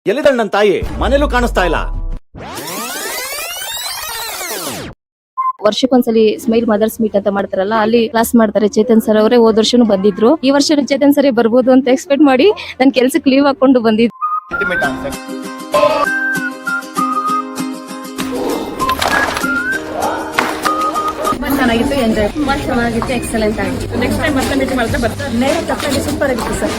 ಎಲ್ಲಿದ್ದಾಳೆ ನನ್ನ ತಾಯಿ? ಮನೇಲೂ ಕಾಣಿಸ್ತಾ ಇಲ್ಲ. ವರ್ಷಕ್ಕೊಂದ್ಸಲಿ ಸ್ಮೈಲ್ ಮದರ್ಸ್ ಮೀಟ್ ಅಂತ ಮಾಡ್ತಾರಲ್ಲ, ಅಲ್ಲಿ ಕ್ಲಾಸ್ ಮಾಡ್ತಾರೆ. ಚೇತನ್ ಸರ್ ಅವರೇ ಹೋದ ವರ್ಷನೂ ಬಂದಿದ್ರು. ಈ ವರ್ಷ ಚೇತನ್ ಸರ್ ಬರ್ಬೋದು ಅಂತ ಎಕ್ಸ್ಪೆಕ್ಟ್ ಮಾಡಿ ನನ್ ಕೆಲ್ಸಕ್ಕೆ ಲೀವ್ ಹಾಕೊಂಡು ಬಂದಿದ್ದೆ. ಚೆನ್ನಾಗಿತ್ತು, ಎಂಜಾಯ್ ತುಂಬಾ ಚೆನ್ನಾಗಿತ್ತು, ಎಕ್ಸಲೆಂಟ್ ಆಗಿತ್ತು. ನೆಕ್ಸ್ಟ್ ಟೈಮ್ ಮತ್ತೆ ಮೀಟ್ ಮಾಡಿದ್ರೆ ಬರ್ತಾರೆ. ನೇರ ತಪ್ಪಾಗಿ ಸೂಪರ್ ಆಗಿತ್ತು ಸರ್.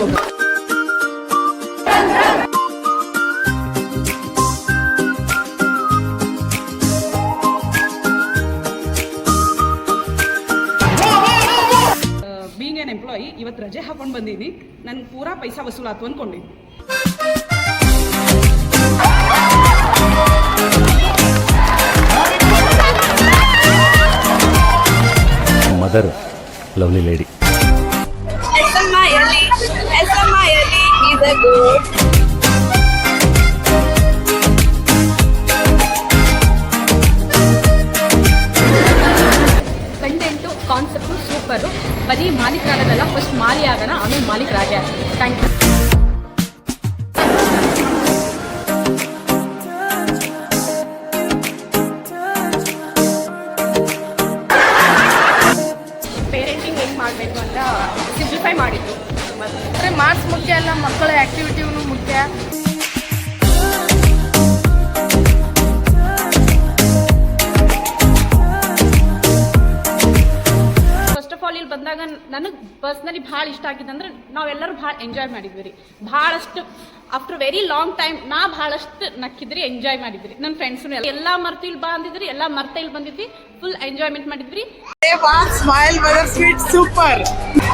ಬೀಂಗ್ ಏನ್ ಎಂಪ್ಲಾಯಿ ಇವತ್ತು ರಜೆ ಹಾಕೊಂಡು ಬಂದೀನಿ. ನನ್ಗೆ ಪೂರಾ ಪೈಸಾ ವಸೂಲಾತು ಅನ್ಕೊಂಡಿನಿ. Mother, lovely lady. Content concept super. ಬರೀ ಮಾಲೀಕರಾಗೋದಲ್ಲ, ಫಸ್ಟ್ ಮಾಲಿ ಆಗೋಣ, ಆಮೇಲೆ ಮಾಲೀಕರಾಗೆ. Thank you. ಪೇರೆಂಟಿಂಗ್ ಹೆಂಗೆ ಮಾಡಬೇಕು ಅಂತ ಸಿಂಪ್ಲಿಫೈ ಮಾಡಿದ್ರು. ಅಂದರೆ ಮಾರ್ಕ್ಸ್ ಮುಖ್ಯ ಅಲ್ಲ, ಮಕ್ಕಳ ಆ್ಯಕ್ಟಿವಿಟಿಯೂ ಮುಖ್ಯ. ಫಸ್ಟ್ ಆಫ್ ಆಲ್ ಇಲ್ಲಿ ಬಂದಾಗ ನನಗೆ ಪರ್ಸ್ನಲಿ ಭಾಳ ಇಷ್ಟ ಆಗಿದ್ದಂದ್ರೆ ನಾವೆಲ್ಲರೂ ಭಾಳ ಎಂಜಾಯ್ ಮಾಡಿದ್ವಿ ರೀ. ಭಾಳಷ್ಟು ಆಫ್ಟರ್ ವೆರಿ ಲಾಂಗ್ ಟೈಮ್ ಭಾಳಷ್ಟು ನಕ್ಕಿದ್ರಿ, ಎಂಜಾಯ್ ಮಾಡಿದ್ರಿ. ನನ್ನ ಫ್ರೆಂಡ್ಸ್ನು ಎಲ್ಲ ಮರ್ತು ಇಲ್ಲಿ ಬಂದಿದ್ರಿ, ಎಲ್ಲ ಮರ್ತ ಇಲ್ಲಿ ಬಂದಿದ್ವಿ. ಫುಲ್ ಎಂಜಾಯ್ಮೆಂಟ್ ಮಾಡಿದ್ವಿ. Smile mother sweet super.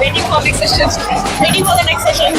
Waiting for the next session.